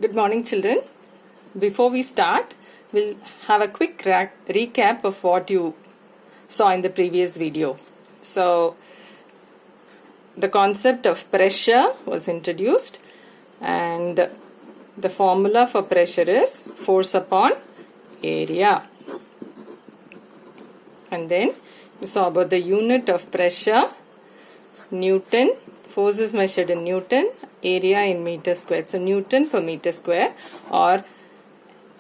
Good morning, children. Before we start, we'll have a quick recap of what you saw in the previous video. So, the concept of pressure was introduced, and the formula for pressure is force upon area. And then we saw about the unit of pressure, Newton. Force is measured in Newton, area in meter square. So Newton per meter square, or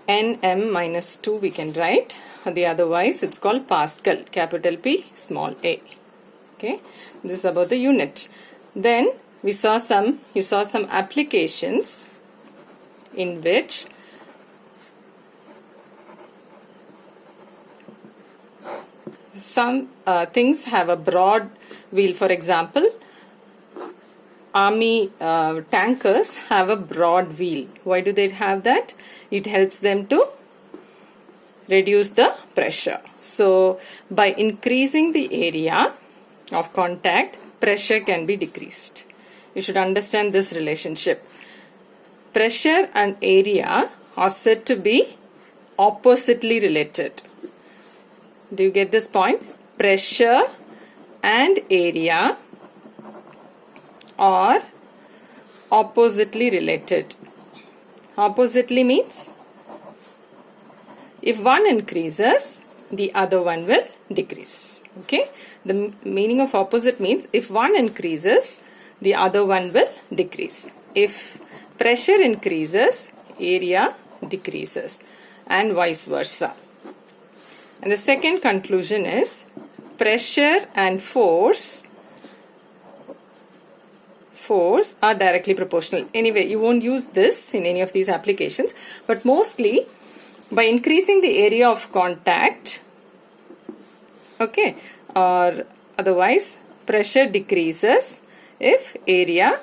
Nm minus 2 we can write. Otherwise it's called Pascal, capital P, small a. Okay, this is about the unit. Then you saw some applications in which some things have a broad wheel. For example, army tankers have a broad wheel. Why do they have that? It helps them to reduce the pressure. So by increasing the area of contact, pressure can be decreased. You should understand this relationship. Pressure and area are said to be oppositely related. Do you get this point? Pressure and area are oppositely related. Oppositely means if one increases, the other one will decrease. Okay? The meaning of opposite means if one increases, the other one will decrease. If pressure increases, area decreases, and vice versa. And the second conclusion is pressure and force are directly proportional. Anyway, you won't use this in any of these applications, but mostly by increasing the area of contact, okay, or otherwise pressure decreases if area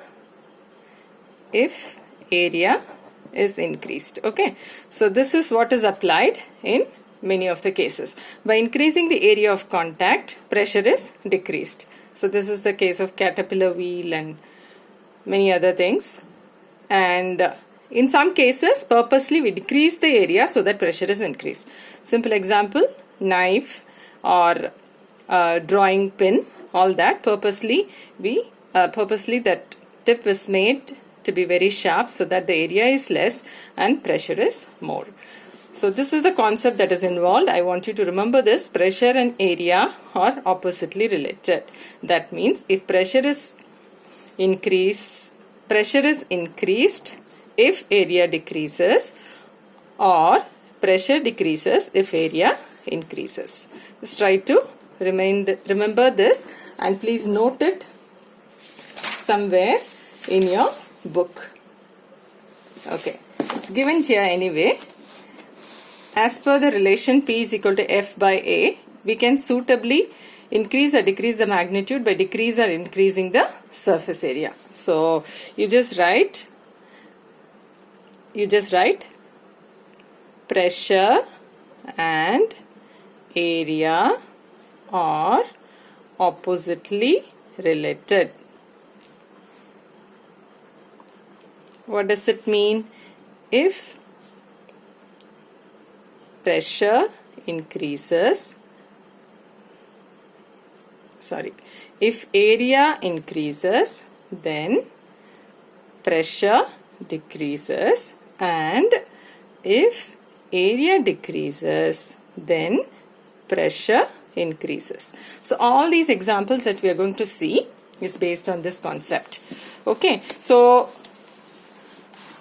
is increased. Okay, so this is what is applied in many of the cases. By increasing the area of contact, pressure is decreased. So this is the case of caterpillar wheel and many other things. And in some cases, purposely we decrease the area so that pressure is increased. Simple example, knife or drawing pin, all that purposely that tip is made to be very sharp so that the area is less and pressure is more. So this is the concept that is involved. I want you to remember this. Pressure and area are oppositely related. That means if pressure is increased if area decreases, or pressure decreases if area increases. Just try to remember this, and please note it somewhere in your book. Okay, it's given here anyway. As per the relation P is equal to F by A, we can suitably increase or decrease the magnitude by decrease or increasing the surface area. So you just write pressure and area are oppositely related. What does it mean? If pressure increases, if area increases, then pressure decreases, and if area decreases, then pressure increases. So all these examples that we are going to see is based on this concept. Okay, so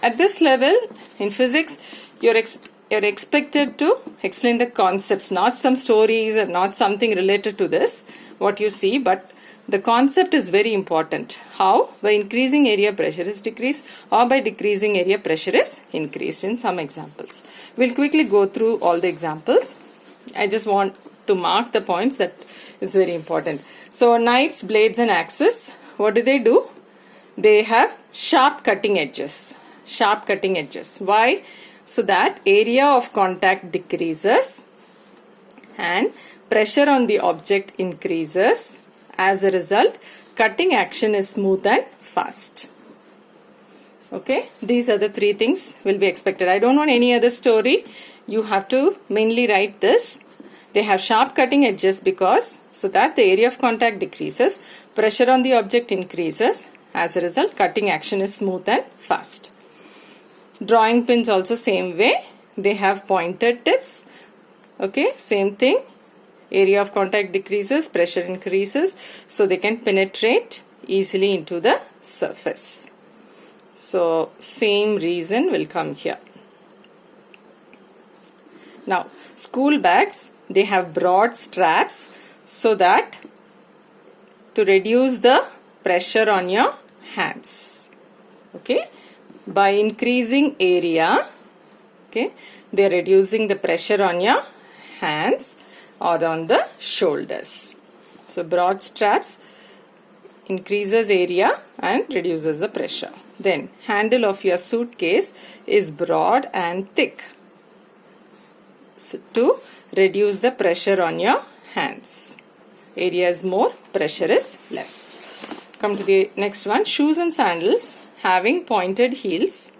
at this level in physics, you're expected to explain the concepts, not some stories or not something related to this, what you see, but the concept is very important. How? By increasing area, pressure is decreased, or by decreasing area, pressure is increased in some examples. We'll quickly go through all the examples. I just want to mark the points that is very important. So knives, blades and axes, what do? They have sharp cutting edges. Why? So that area of contact decreases and pressure on the object increases. As a result, cutting action is smooth and fast. Okay, these are the three things will be expected. I don't want any other story. You have to mainly write this. They have sharp cutting edges because so that the area of contact decreases, pressure on the object increases. As a result, cutting action is smooth and fast. Drawing pins also same way. They have pointed tips. Okay, same thing. Area of contact decreases, pressure increases, so they can penetrate easily into the surface. So same reason will come here. Now school bags, they have broad straps so that to reduce the pressure on your hands. Okay, by increasing area, okay, they are reducing the pressure on your hands or on the shoulders. So broad straps increases area and reduces the pressure. Then handle of your suitcase is broad and thick, so to reduce the pressure on your hands. Area is more, pressure is less. Come to the next one. Shoes and sandals having pointed heels.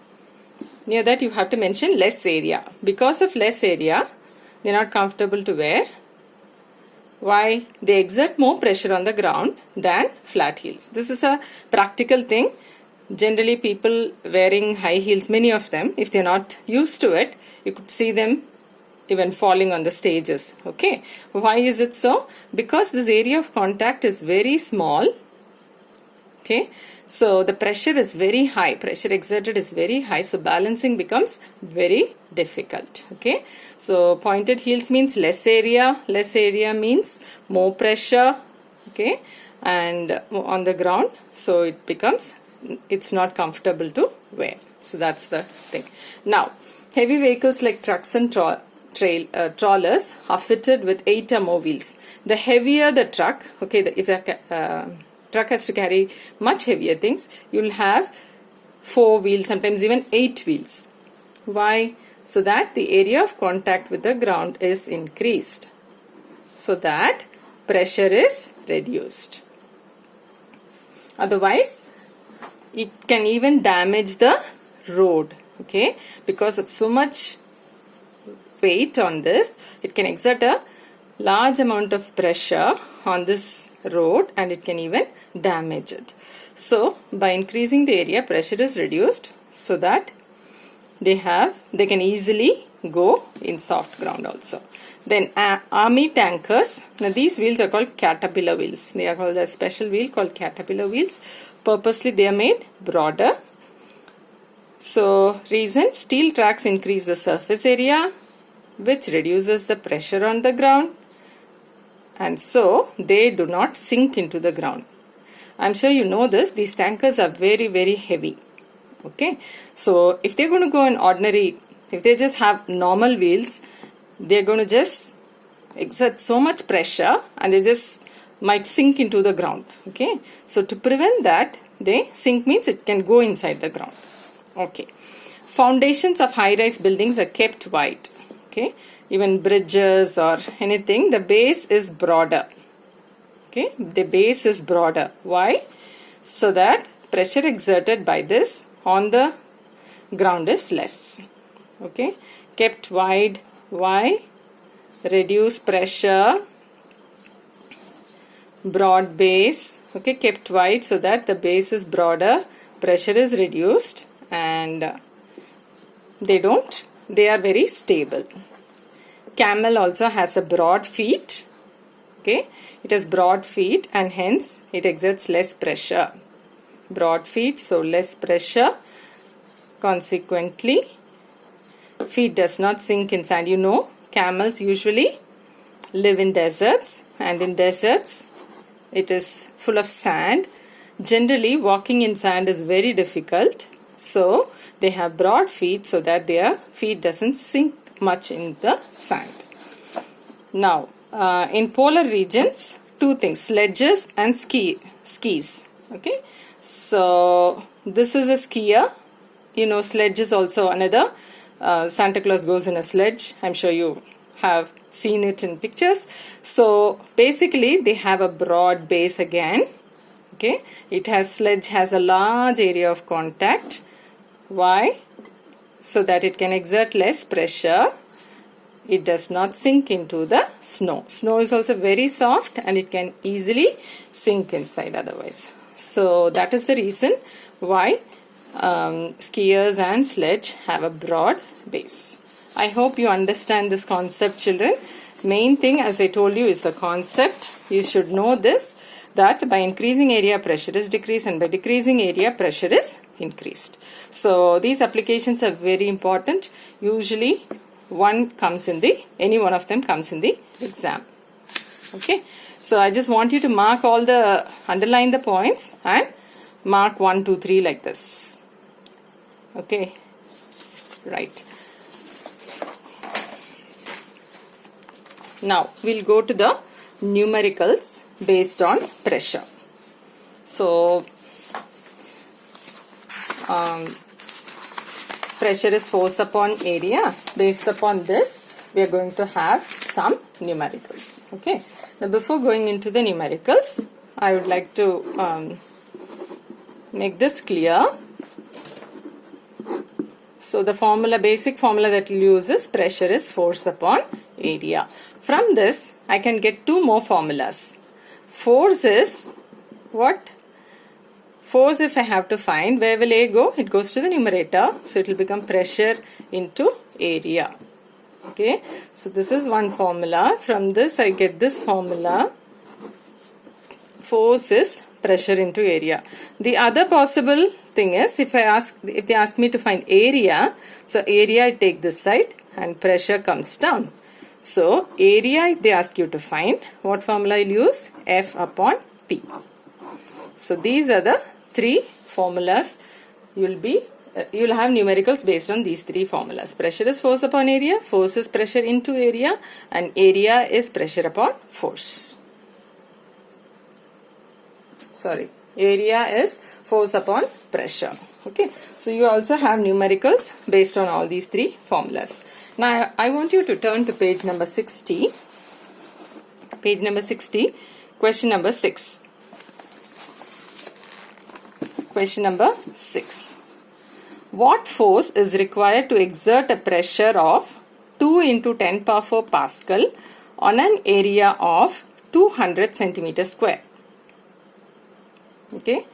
Near that you have to mention less area. Because of less area, they are not comfortable to wear. Why? They exert more pressure on the ground than flat heels. This is a practical thing. Generally people wearing high heels, many of them, if they are not used to it, you could see them even falling on the stages. Okay, why is it so? Because this area of contact is very small. Okay, so the pressure is very high, pressure exerted is very high, so balancing becomes very difficult. Okay, so pointed heels means less area means more pressure. Okay, and on the ground, so it becomes, it's not comfortable to wear. So that's the thing. Now heavy vehicles like trucks and trawlers are fitted with 8 or more wheels. The heavier the truck, okay, if the truck has to carry much heavier things, you will have 4 wheels, sometimes even 8 wheels. Why? So that the area of contact with the ground is increased, so that pressure is reduced. Otherwise, it can even damage the road. Okay, because of so much weight on this, it can exert a large amount of pressure on this road and it can even damage it. So by increasing the area, pressure is reduced so that they can easily go in soft ground also. Then army tankers, now these wheels are called caterpillar wheels. They are called a special wheel called caterpillar wheels. Purposely they are made broader. So reason, steel tracks increase the surface area, which reduces the pressure on the ground, and so they do not sink into the ground. I'm sure you know this, these tankers are very, very heavy. Okay, so if they're going to go in ordinary, if they just have normal wheels, they're going to just exert so much pressure and they just might sink into the ground. Okay, so to prevent that, they sink means it can go inside the ground. Okay, foundations of high-rise buildings are kept wide. Okay, even bridges or anything, the base is broader. Okay, the base is broader. Why? So that pressure exerted by this on the ground is less. Okay, kept wide. Why? Reduce pressure, broad base. Okay, kept wide so that the base is broader, pressure is reduced, and they are very stable. Camel also has a broad feet. Okay, it has broad feet and hence it exerts less pressure. Broad feet, so less pressure. Consequently, feet does not sink in sand. You know, camels usually live in deserts, and in deserts it is full of sand. Generally, walking in sand is very difficult. So they have broad feet so that their feet doesn't sink much in the sand. Now, in polar regions, 2 things, sledges and skis. Okay, so this is a skier. You know, sledge is also another. Santa Claus goes in a sledge. I'm sure you have seen it in pictures. So basically, they have a broad base again. Okay, sledge has a large area of contact Why? So that it can exert less pressure. It does not sink into the snow. Snow is also very soft and it can easily sink inside otherwise. So that is the reason why skiers and sledge have a broad base. I hope you understand this concept, children. Main thing, as I told you, is the concept. You should know this, that by increasing area, pressure is decreased, and by decreasing area, pressure is increased. So these applications are very important. Usually any one of them comes in the exam. Okay, so I just want you to underline the points and mark 1, 2, 3 like this. Okay, right. Now we'll go to the numericals based on pressure. So pressure is force upon area. Based upon this, we are going to have some numericals. Okay. Now before going into the numericals, I would like to make this clear. So the basic formula that we'll use is pressure is force upon area. From this, I can get two more formulas. Force is what? Force, if I have to find, where will A go? It goes to the numerator. So it will become pressure into area. Okay. So this is one formula. From this, I get this formula. Force is pressure into area. The other possible thing is, if they ask me to find area, so area I take this side and pressure comes down. So area, if they ask you to find, what formula I'll use? F upon P. So these are the three formulas. You'll have numericals based on these three formulas. Pressure is force upon area, force is pressure into area, and area is pressure upon force. Area is force upon pressure. Okay, so you also have numericals based on all these three formulas. Now I want you to turn to page number 60. Page number 60, question number 6. Question number 6. What force is required to exert a pressure of 2 into 10 power 4 Pascal on an area of 200 centimeter square? Okay.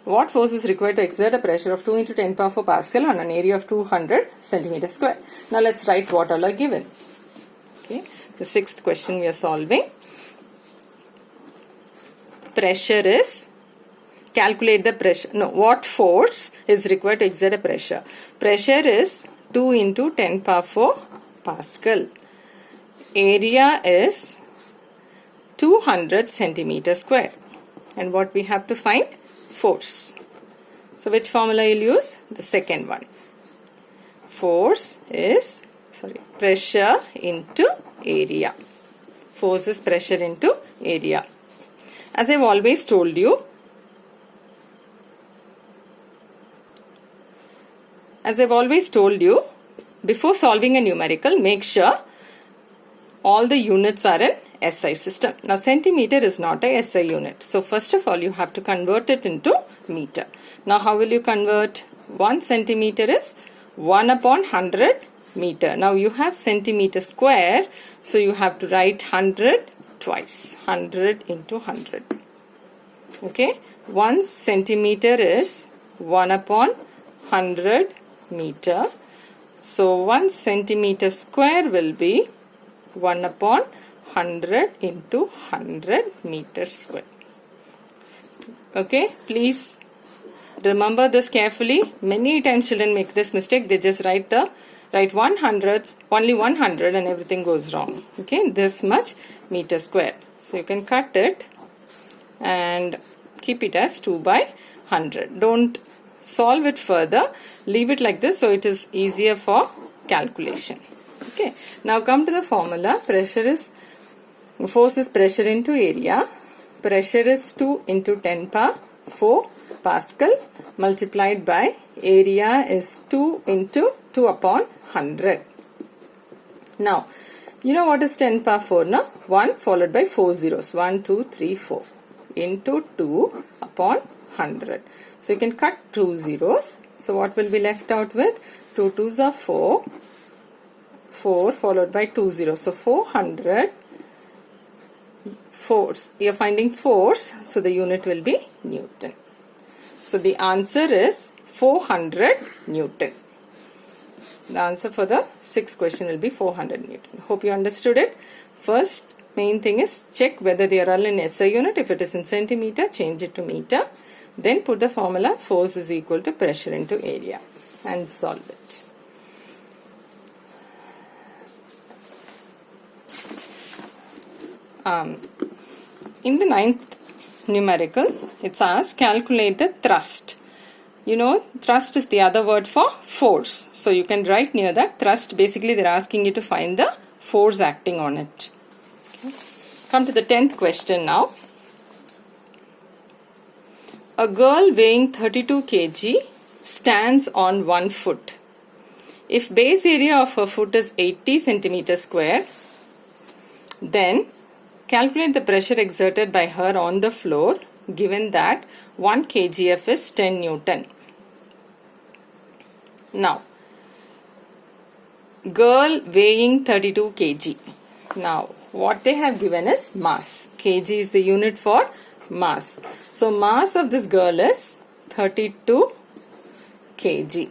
What force is required to exert a pressure of 2 into 10 power 4 Pascal on an area of 200 centimeter square? Now let's write what all are given. Okay. The sixth question we are solving. Pressure is, calculate the pressure. No, what force is required to exert a pressure? Pressure is 2 into 10 power 4 Pascal. Area is 200 centimeter square. And what we have to find? Force. So which formula you'll use? The second one. Force is, pressure into area. Force is pressure into area. As I've always told you, before solving a numerical, make sure all the units are in SI system. Now centimeter is not a SI unit. So first of all, you have to convert it into meter. Now how will you convert? 1 centimeter is 1 upon 100 meter. Now you have centimeter square. So you have to write 100 twice. 100 into 100. Okay. 1 centimeter is 1 upon 100 meter. So 1 centimeter square will be 1 upon 100 into 100 meters square. Okay, please remember this carefully. Many times children make this mistake. They just write 100s, only 100, and everything goes wrong. Okay, this much meter square. So you can cut it and keep it as 2 by 100. Don't solve it further. Leave it like this so it is easier for calculation. Okay, now come to the formula. Force is pressure into area. Pressure is 2 into 10 power 4 Pascal multiplied by area is 2 into 2 upon 100. Now, you know what is 10 power 4 now? 1 followed by 4 zeros. 1, 2, 3, 4 into 2 upon 100. So you can cut 2 zeros So what will be left out with? 2 2s are 4. 4 followed by 2 zeros. So 400 force. You are finding force. So the unit will be Newton. So the answer is 400 Newton. The answer for the sixth question will be 400 Newton. Hope you understood it. First main thing is check whether they are all in SI unit. If it is in centimeter, change it to meter. Then put the formula force is equal to pressure into area and solve it. In the 9th numerical, it's asked calculate the thrust. You know, thrust is the other word for force. So you can write near that thrust. Basically, they're asking you to find the force acting on it. Okay. Come to the 10th question now. A girl weighing 32 kg stands on 1 foot. If base area of her foot is 80 centimeters square, then calculate the pressure exerted by her on the floor given that 1 kgf is 10 Newton. Now, girl weighing 32 kg. Now, what they have given is mass. Kg is the unit for mass. So, mass of this girl is 32 kg.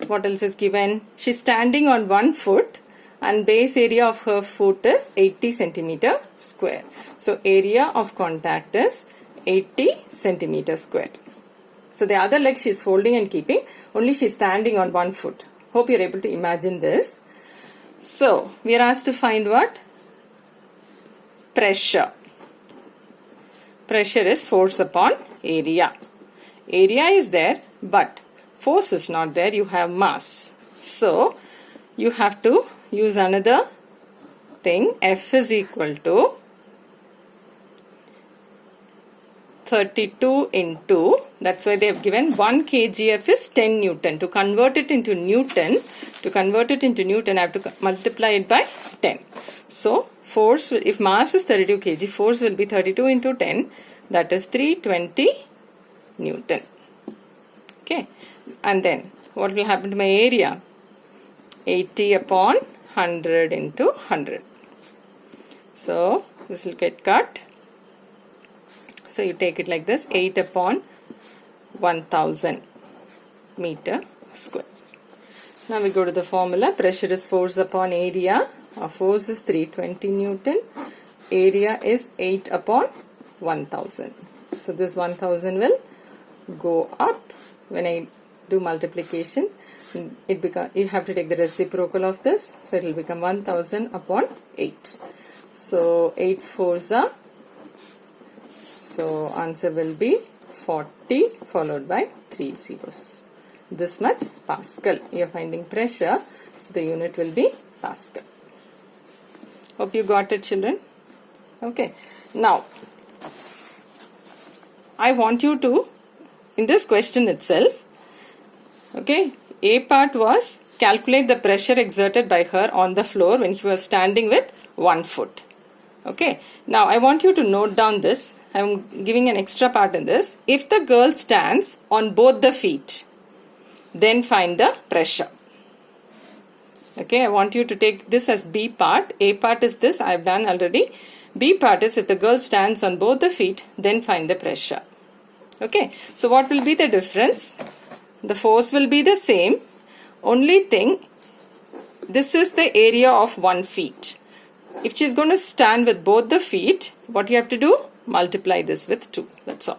What else is given? She's standing on 1 foot and base area of her foot is 80 centimeter square. So, area of contact is 80 centimeter square. So, the other leg she is holding and keeping, only she is standing on 1 foot. Hope you are able to imagine this. So, we are asked to find what? Pressure. Pressure is force upon area. Area is there, but force is not there. You have mass. So, you have to use another thing. F is equal to 32 into, that's why they have given 1 kgf is 10 Newton. To convert it into Newton, I have to multiply it by 10. So, force, if mass is 32 kg, force will be 32 into 10, that is 320 Newton. Okay, and then what will happen to my area? 80 upon 100 into 100. So, this will get cut. So, you take it like this, 8 upon 1000 meter square. Now, we go to the formula. Pressure is force upon area. Our force is 320 Newton. Area is 8 upon 1000. So, this 1000 will go up. When I do multiplication, you have to take the reciprocal of this. So, it will become 1000 upon 8. So, 8 fours are. So, answer will be 40 followed by 3 zeros. This much Pascal. You are finding pressure. So, the unit will be Pascal. Hope you got it, children. Okay. Now, I want you to, in this question itself, okay, A part was calculate the pressure exerted by her on the floor when she was standing with 1 foot. Okay. Now, I want you to note down this. I am giving an extra part in this. If the girl stands on both the feet, then find the pressure. Okay. I want you to take this as B part. A part is this. I have done already. B part is if the girl stands on both the feet, then find the pressure. Okay. So, what will be the difference? The force will be the same. Only thing, this is the area of 1 feet. If she is going to stand with both the feet, what you have to do? Multiply this with 2. That's all.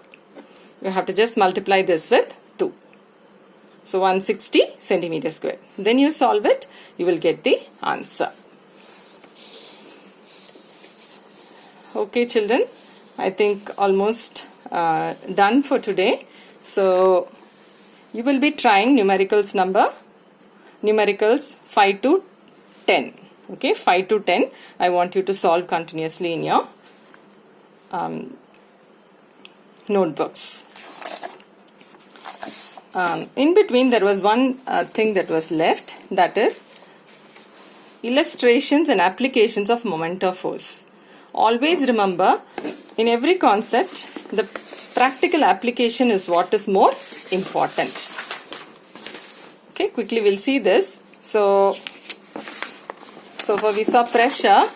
You have to just multiply this with 2. So, 160 centimeter square. Then you solve it, you will get the answer. Okay, children. I think almost done for today. So, you will be trying numericals 5 to 10. Okay, 5 to 10. I want you to solve continuously in your notebooks. In between, there was one thing that was left, that is illustrations and applications of moment of force. Always remember, in every concept, the practical application is what is more important. Okay, quickly we'll see this. So for we saw pressure.